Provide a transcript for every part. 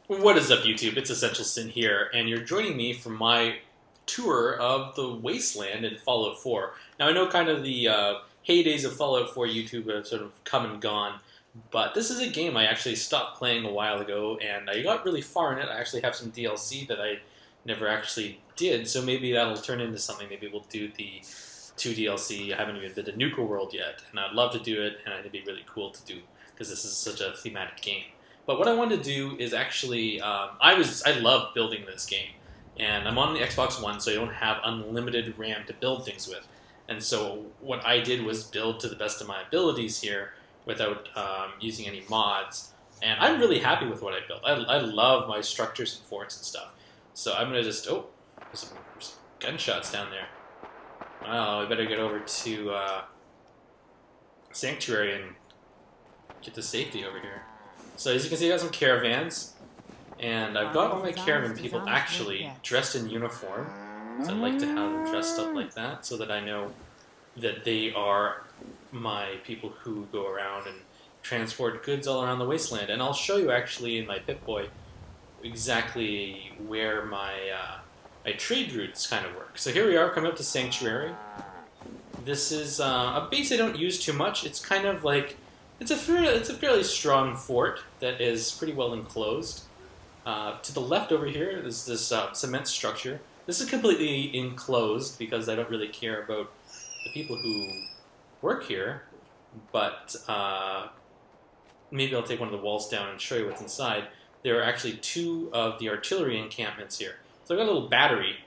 What is up, YouTube? It's Essential Sin here, and you're joining me for my tour of the Wasteland in Fallout 4. Now, I know kind of the heydays of Fallout 4 YouTube have sort of come and gone, but this is a game I actually stopped playing a while ago, and I got really far in it. I actually have some DLC that I never actually did, so maybe that'll turn into something. Maybe we'll do the 2 DLC. I haven't even did the Nuka World yet, and I'd love to do it, and it'd be really cool to do, because this is such a thematic game. But what I wanted to do is actually, I love building this game, and I'm on the Xbox One, so I don't have unlimited RAM to build things with. And so what I did was build to the best of my abilities here without using any mods. And I'm really happy with what I built. I love my structures and forts and stuff. So I'm going to just, oh, there's some gunshots down there. Well, I better get over to Sanctuary and get to safety over here. So as you can see, I got some caravans, and I've got all my caravan people actually dressed in uniform. So I'd like to have them dressed up like that, so that I know that they are my people who go around and transport goods all around the wasteland. And I'll show you actually in my Pip-Boy exactly where my my trade routes kind of work. So here we are, coming up to Sanctuary. This is a base I don't use too much. It's kind of like it's a fairly strong fort that is pretty well enclosed. To the left over here is this cement structure. This is completely enclosed because I don't really care about the people who work here, but maybe I'll take one of the walls down and show you what's inside. There are actually 2 of the artillery encampments here. So I've got a little battery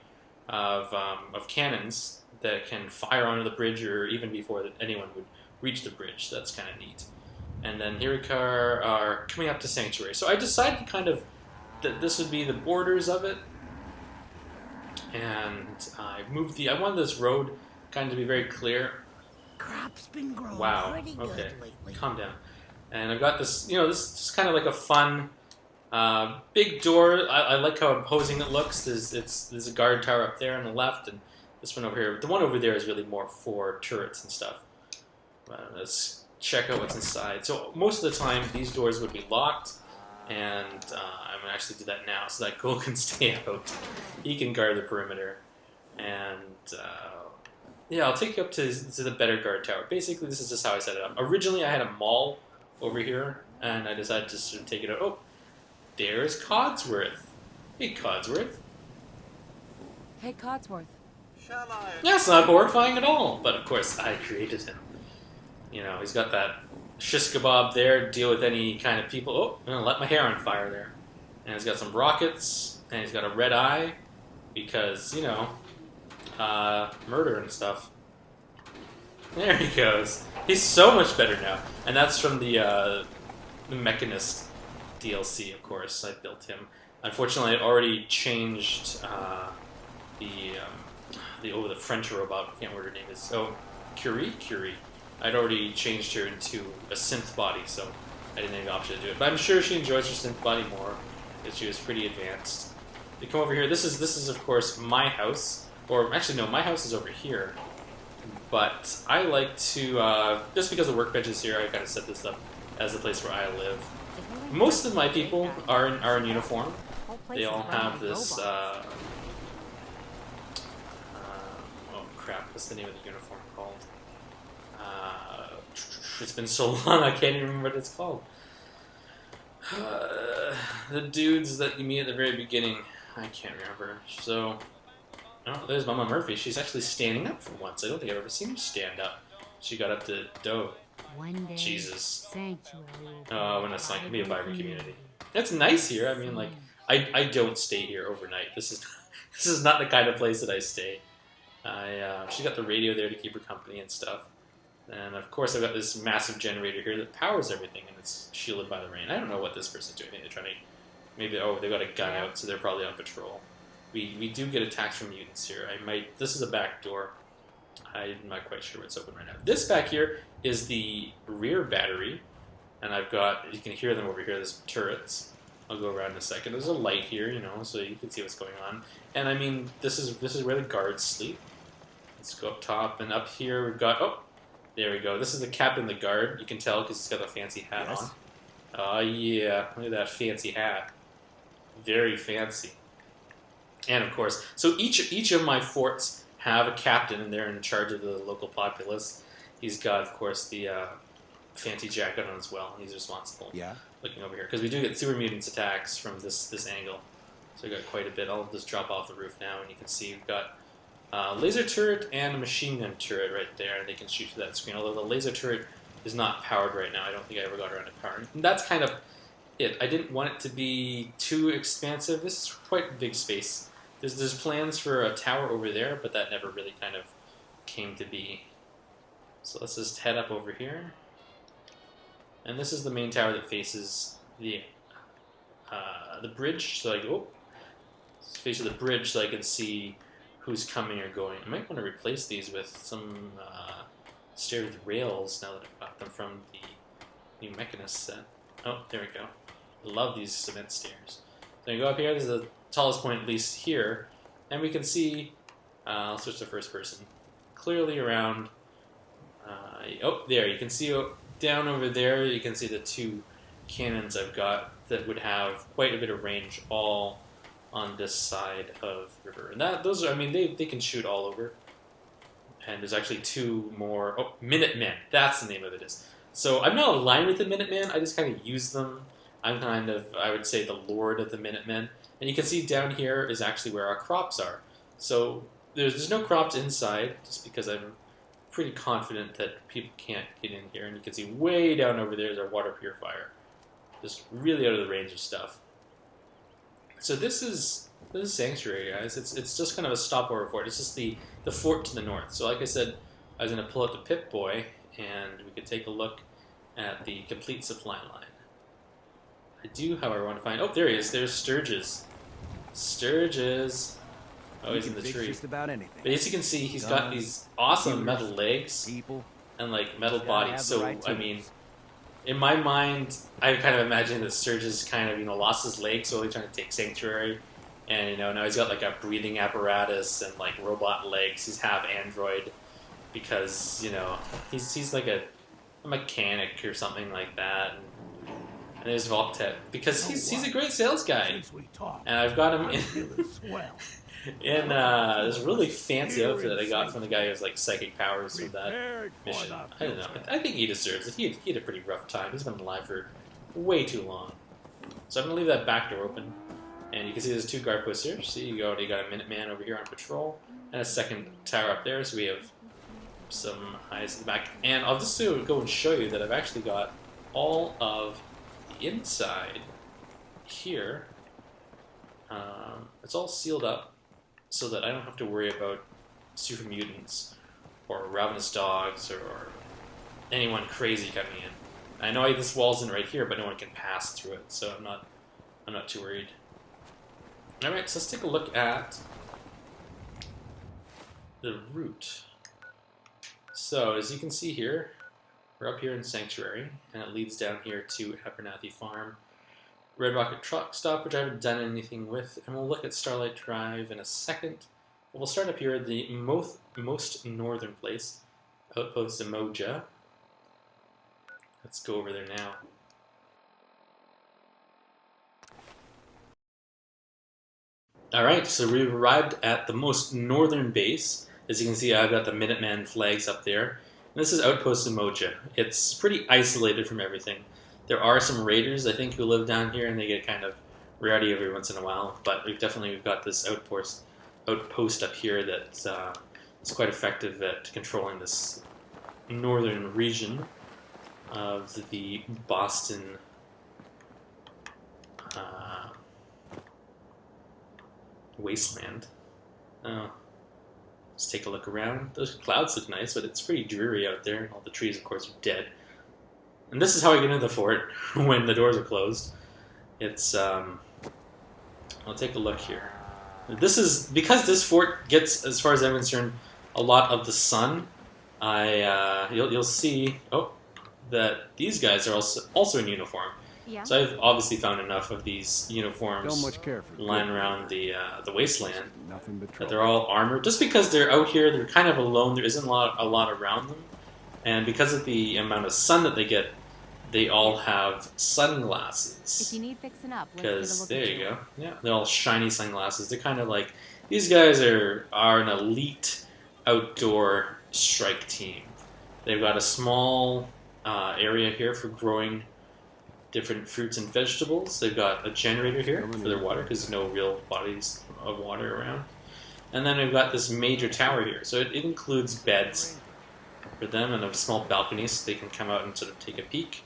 of cannons that can fire onto the bridge or even before anyone would reach the bridge. That's kind of neat. And then here we are coming up to Sanctuary. So I decided kind of that this would be the borders of it. And I wanted this road kind of to be very clear. Crop's been growing pretty good lately. Calm down. And I've got this, this is kind of like a fun big door. I like how imposing it looks. There's a guard tower up there on the left, and this one over here. The one over there is really more for turrets and stuff. Let's check out what's inside. So most of the time, these doors would be locked, and I'm going to actually do that now so that Cole can stay out. He can guard the perimeter. And yeah, I'll take you up to the better guard tower. Basically, this is just how I set it up. Originally, I had a mall over here, and I decided to sort of take it out. Oh, there's Codsworth. Hey, Codsworth. Hey, Codsworth. That's not horrifying at all. But of course, I created him. He's got that shish kebab there, deal with any kind of people. Oh, I'm going to let my hair on fire there. And he's got some rockets, and he's got a red eye, because, murder and stuff. There he goes. He's so much better now. And that's from the Mechanist DLC, of course. I built him. Unfortunately, I'd already changed the French robot. I can't remember what her name is. Oh, Curie? I'd already changed her into a synth body, so I didn't have the option to do it. But I'm sure she enjoys her synth body more, because she was pretty advanced. You come over here. This is of course my house, or actually no, my house is over here. But I like to just because the workbench is here, I kind of set this up as the place where I live. Most of my people are in uniform. They all have this. Oh crap! What's the name of the uniform called? It's been so long, I can't even remember what it's called. The dudes that you meet at the very beginning, I can't remember. So, oh, there's Mama Murphy. She's actually standing up for once. I don't think I've ever seen her stand up. She got up to dough. Jesus. Oh, when it's like be a vibrant community. That's nice here. I mean, like, I don't stay here overnight. This is not the kind of place that I stay. She got the radio there to keep her company and stuff. And of course, I've got this massive generator here that powers everything, and it's shielded by the rain. I don't know what this person's doing. They're trying to, maybe they've got a gun out, so they're probably on patrol. We do get attacks from mutants here. This is a back door. I'm not quite sure what's open right now. This back here is the rear battery, and I've got, you can hear them over here. There's turrets. I'll go around in a second. There's a light here, so you can see what's going on. And I mean, this is where the guards sleep. Let's go up top, and up here we've got, oh, there we go. This is the captain of the guard. You can tell because he's got a fancy hat on. Oh, yeah. Look at that fancy hat. very fancy. And of course, so each of my forts have a captain, and they're in charge of the local populace. He's got, of course, the fancy jacket on as well, and he's responsible. Yeah. Looking over here, because we do get super mutants attacks from this angle. So we got quite a bit. I'll just drop off the roof now, and you can see we've got laser turret and a machine gun turret right there, and they can shoot through that screen. Although the laser turret is not powered right now. I don't think I ever got around to powering. And that's kind of it. I didn't want it to be too expansive. This is quite big space. There's plans for a tower over there, but that never really kind of came to be. So let's just head up over here. And this is the main tower that faces the bridge. So I go, faces the bridge so I can see who's coming or going. I might want to replace these with some stairs with rails now that I've got them from the new Mechanist set. Oh, there we go. Love these cement stairs. So you go up here, this is the tallest point at least here, and we can see, I'll switch to first person, clearly around, oh, there, you can see down over there, you can see the two cannons I've got that would have quite a bit of range all on this side of the river. And those are, I mean, they can shoot all over. And there's actually two more, oh, Minutemen, that's the name of it. So I'm not aligned with the Minutemen, I just kind of use them. I'm kind of, I would say, the lord of the Minutemen. And you can see down here is actually where our crops are. So there's no crops inside, just because I'm pretty confident that people can't get in here. And you can see way down over there is our water purifier. Just really out of the range of stuff. So this is Sanctuary, guys. It's just kind of a stopover fort. It's just the fort to the north. So like I said, I was going to pull out the Pip-Boy, and we could take a look at the complete supply line. I do, however, want to find... Oh, there he is. There's Sturgis. Sturgis. Oh, he's in the tree. Just about anything. But as you can see, he's got these awesome metal legs and like metal body. So, I mean, in my mind, I kind of imagine that Sturgis kind of, lost his legs, so he's trying to take Sanctuary. And, now he's got like a breathing apparatus and like robot legs. He's half android because, he's like a mechanic or something like that. And there's Volktet because he's a great sales guy. And I've got him in this really fancy outfit that I got from the guy who has like psychic powers with that mission. I don't know. I think he deserves it. He had a pretty rough time. He's been alive for way too long. So I'm going to leave that back door open. And you can see there's two guard posts here. See, you got a Minuteman over here on patrol. And a second tower up there. So we have some eyes in the back. And I'll just go and show you that I've actually got all of the inside here. It's all sealed up so that I don't have to worry about super mutants or ravenous dogs or anyone crazy coming in. I know this wall's in right here, but no one can pass through it, so I'm not too worried. All right, so let's take a look at the route. So as you can see here, we're up here in Sanctuary, and it leads down here to Abernathy Farm. Red Rocket Truck Stop, which I haven't done anything with, and we'll look at Starlight Drive in a second. We'll start up here at the most northern place, Outpost Emoja. Let's go over there now. Alright, so we've arrived at the most northern base. As you can see, I've got the Minuteman flags up there. And this is Outpost Emoja. It's pretty isolated from everything. There are some raiders, I think, who live down here, and they get kind of rowdy every once in a while. But we've got this outpost up here that is quite effective at controlling this northern region of the Boston Wasteland. Let's take a look around. Those clouds look nice, but it's pretty dreary out there. All the trees, of course, are dead. And this is how I get into the fort when the doors are closed. It's, I'll take a look here. This is, because this fort gets, as far as I'm concerned, a lot of the sun, you'll see, that these guys are also in uniform. Yeah. So I've obviously found enough of these uniforms lying around the wasteland that they're all armored. Just because they're out here, they're kind of alone. There isn't a lot around them, and because of the amount of sun that they get, they all have If sunglasses. you need fixing up, let's Because, get a look there at you go. Yeah, they're all shiny sunglasses. They're kind of like, these guys are an elite outdoor strike team. They've got a small area here for growing different fruits and vegetables. They've got a generator here for their water because there's no real bodies of water around. And then we've got this major tower here. So it includes beds for them and a small balcony so they can come out and sort of take a peek.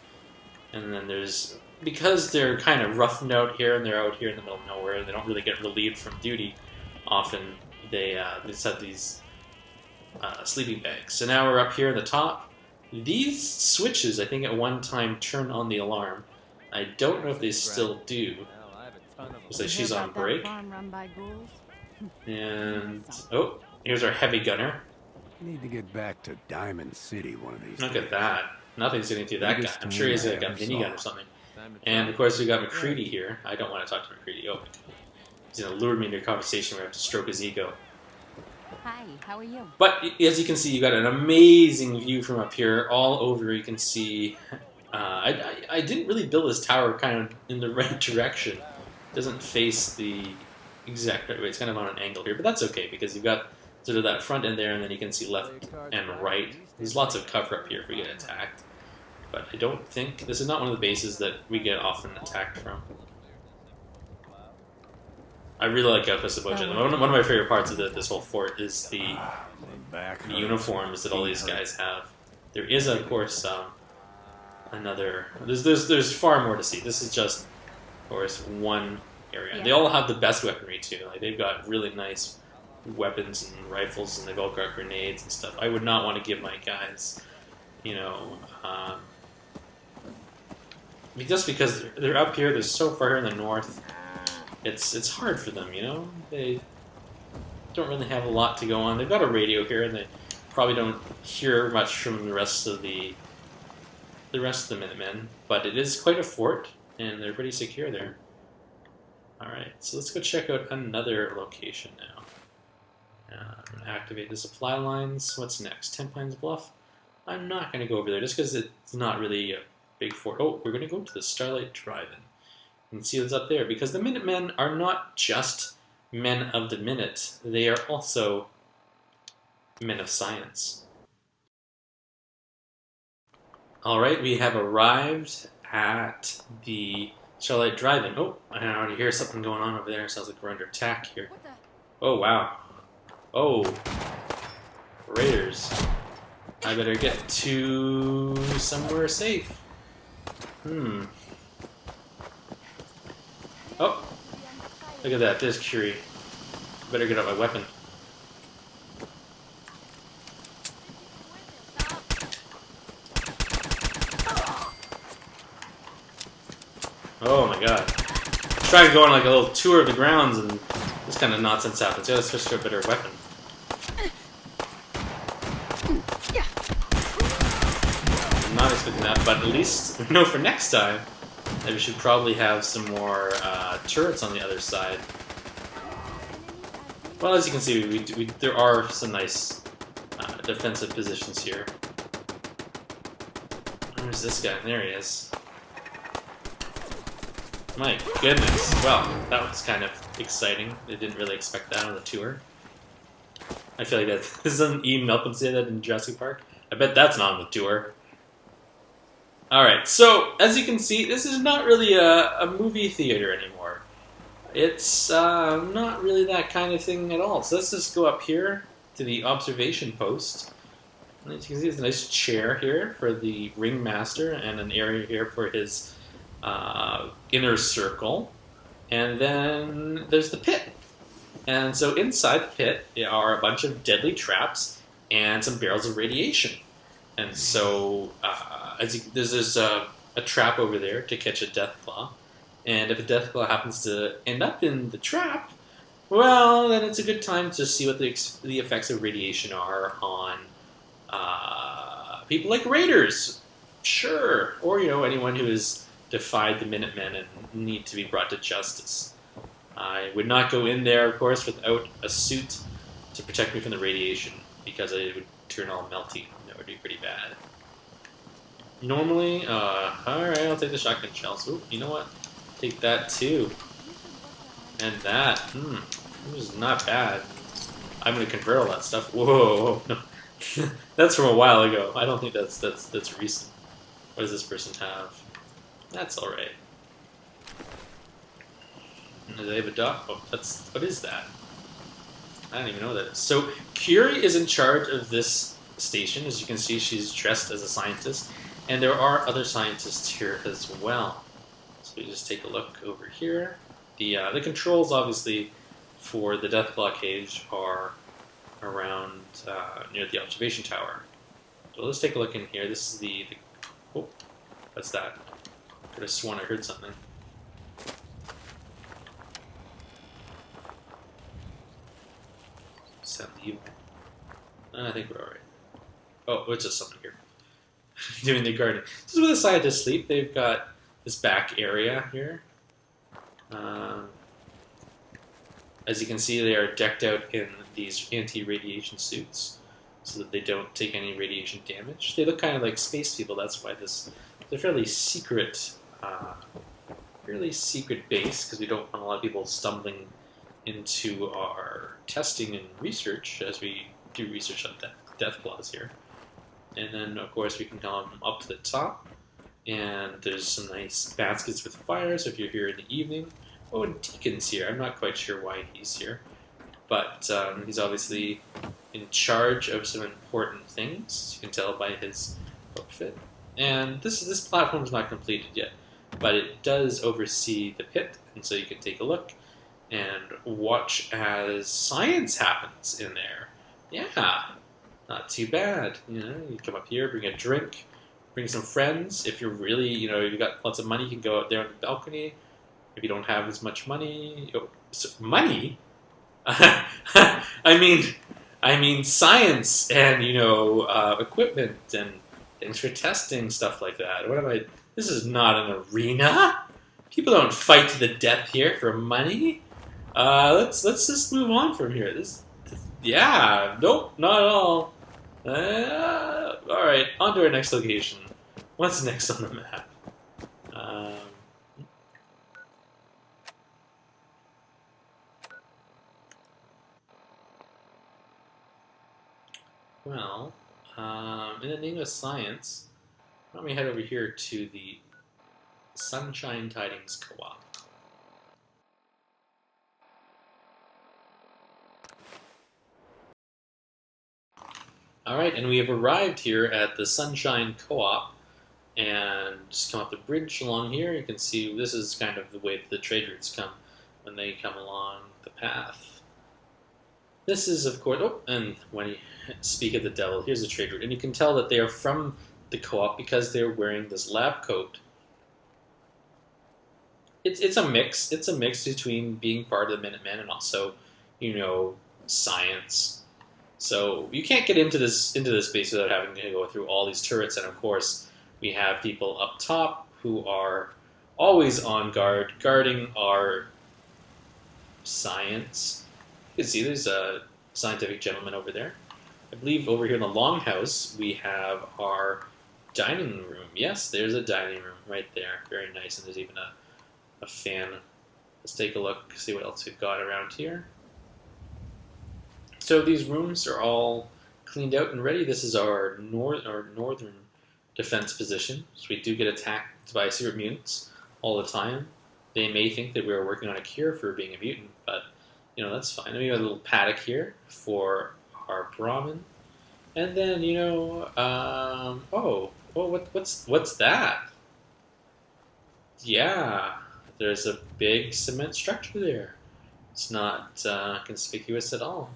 And then there's, because they're kind of roughing out here and they're out here in the middle of nowhere, they don't really get relieved from duty often. They just have these sleeping bags. So now we're up here at the top. These switches, I think at one time, turn on the alarm. I don't know if they still do. Looks like she's on break. And, oh, here's our heavy gunner. Need to get back to Diamond City one of these Look days. at that. Nothing's getting through that guy. Biggest I'm sure he's tool I like a ever minigun saw. or something. And, of course, we got McCready here. I don't want to talk to McCready. Oh, he's going to lure me into a conversation where I have to stroke his ego. Hi, how are you? But as you can see, you got an amazing view from up here. All over, you can see. I didn't really build this tower kind of in the right direction. It doesn't face the exact right way. It's kind of on an angle here, but that's okay because you've got sort of that front end there, and then you can see left and right. There's lots of cover up here if we get attacked. But I don't think this is not one of the bases that we get often attacked from. I really like Outpost of Bojan. One of my favorite parts of this whole fort is the uniforms that all these guys have. There is, of course, another. There's far more to see. This is just, of course, one area. And they all have the best weaponry too. Like they've got really nice weapons and rifles, and they've all got grenades and stuff. I would not want to give my guys, you know, just because they're up here. They're so far here in the north. It's hard for them, you know. They don't really have a lot to go on. They've got a radio here, and they probably don't hear much from the rest of the Minutemen. But it is quite a fort, and they're pretty secure there. All right, so let's go check out another location now. I'm gonna activate the supply lines. What's next? 10 Pines Bluff. I'm not gonna go over there just because it's not really a big fort. Oh, we're gonna go to the Starlight Drive-In and see what's up there, because the Minutemen are not just men of the minute, they are also men of science. Alright, we have arrived at the Starlight Drive-In. Oh, I already hear something going on over there. Sounds like we're under attack here. Oh, wow. Oh. Raiders. I better get to somewhere safe. Oh, look at that. There's Curie. Better get out my weapon. Oh my god. I tried to go on like a little tour of the grounds and this kind of nonsense happens. You gotta switch to a better weapon. I'm not expecting that, but at least we know for next time that we should probably have some more turrets on the other side. Well, as you can see, there are some nice defensive positions here. Where's this guy? There he is. My goodness. Well, that was kind of exciting. I didn't really expect that on the tour. I feel like that doesn't Ian Malcolm say that in Jurassic Park? I bet that's not on the tour. Alright, so as you can see, this is not really a movie theater anymore. It's not really that kind of thing at all. So let's just go up here to the observation post. And as you can see, there's a nice chair here for the ringmaster and an area here for his inner circle. And then there's the pit. And so inside the pit are a bunch of deadly traps and some barrels of radiation. And so there's a trap over there to catch a deathclaw. And if a deathclaw happens to end up in the trap, well, then it's a good time to see what the effects of radiation are on people like raiders. Sure. Or, you know, anyone who has defied the Minutemen and need to be brought to justice. I would not go in there, of course, without a suit to protect me from the radiation, because it would turn all melty. That would be pretty bad. Normally, alright, I'll take the shotgun shells. Ooh, you know what? Take that too. And that. This is not bad. I'm gonna convert all that stuff. Whoa, no. That's from a while ago. I don't think that's recent. What does this person have? That's alright. Do they have a dog? Oh, what is that? I don't even know what that is. So, Curie is in charge of this station. As you can see, she's dressed as a scientist. And there are other scientists here as well. So we just take a look over here. The controls, obviously, for the death blockade are around near the observation tower. So let's take a look in here. This is the oh, what's that? I could have sworn I heard something. Sound evil. I think we're alright. Oh, it's just something here. Doing the garden. This is where the scientists sleep. They've got this back area here. As you can see, they are decked out in these anti-radiation suits so that they don't take any radiation damage. They look kind of like space people. That's why this is a fairly secret base, because we don't want a lot of people stumbling into our testing and research as we do research on death claws here. And then, of course, we can come up to the top, and there's some nice baskets with fire, so if you're here in the evening. Oh, and Deacon's here. I'm not quite sure why he's here, but he's obviously in charge of some important things. You can tell by his outfit. And this platform is not completed yet, but it does oversee the pit, and so you can take a look and watch as science happens in there. Yeah, not too bad. You know, you come up here, bring a drink, bring some friends. If you're really, you've got lots of money, you can go out there on the balcony. If you don't have as much money, money? I mean science and equipment and things for testing, stuff like that. What am I? This is not an arena. People don't fight to the death here for money. Let's just move on from here. Yeah, nope, not at all. All right, on to our next location. What's next on the map? Well, in the name of science, why don't we head over here to the Sunshine Tidings Co-op. Alright, and we have arrived here at the Sunshine Co-op, and just come up the bridge along here. You can see this is kind of the way that the trade routes come when they come along the path. This is, of course, and when you speak of the devil, here's a trade route. And you can tell that they are from the co-op because they're wearing this lab coat. It's a mix. It's a mix between being part of the Minutemen and also, science. So you can't get into this base without having to go through all these turrets. And of course, we have people up top who are always on guard, guarding our science. You can see there's a scientific gentleman over there. I believe over here in the longhouse we have our dining room. Yes, there's a dining room right there. Very nice, and there's even a fan. Let's take a look, see what else we've got around here. So these rooms are all cleaned out and ready. This is our northern defense position. So we do get attacked by secret mutants all the time. They may think that we are working on a cure for being a mutant, but that's fine. We got a little paddock here for our Brahmin. And then, what's that? Yeah, there's a big cement structure there. It's not conspicuous at all.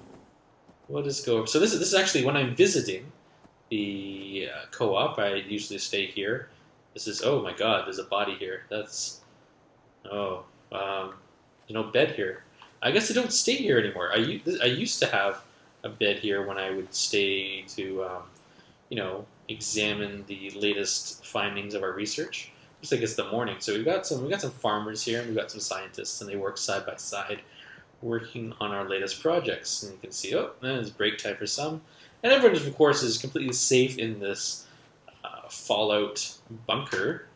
We'll just go over. So this is actually when I'm visiting the co-op. I usually stay here. This is, oh my god, there's a body here. That's, there's no bed here. I guess I don't stay here anymore. I used to have a bed here when I would stay to, examine the latest findings of our research. Looks like it's the morning, so we've got some farmers here, and we've got some scientists, and they work side by side, working on our latest projects. And you can see, it's break time for some, and everyone, of course, is completely safe in this fallout bunker.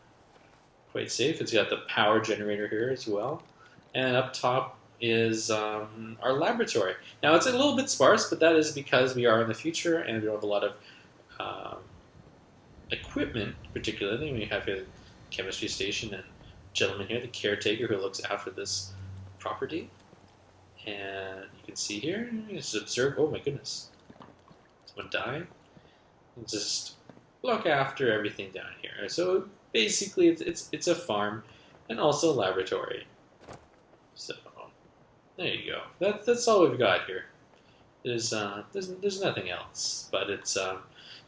Quite safe. It's got the power generator here as well. And up top is our laboratory. Now it's a little bit sparse, but that is because we are in the future and we don't have a lot of equipment, particularly. We have a chemistry station and gentleman here, the caretaker who looks after this property. And you can see here, you just observe, oh my goodness, someone died. And just look after everything down here. So basically it's a farm and also a laboratory. So there you go. That's all we've got here. There's nothing else, but it's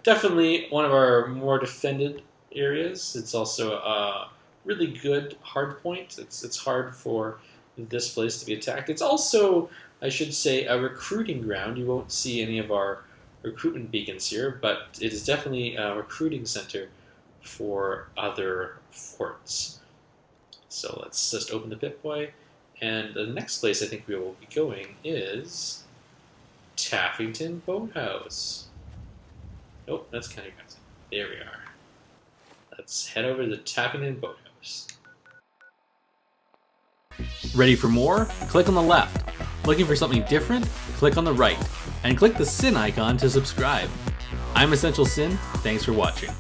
definitely one of our more defended areas. It's also a really good hard point. It's hard for this place to be attacked. It's also, I should say, a recruiting ground. You won't see any of our recruitment beacons here, but it is definitely a recruiting center for other forts. So let's just open the Pip-Boy. And the next place I think we will be going is Taffington Boathouse. Nope, that's kind of aggressive. There we are. Let's head over to the Taffington Boathouse. Ready for more? Click on the left. Looking for something different? Click on the right. And click the Sin icon to subscribe. I'm Essential Sin. Thanks for watching.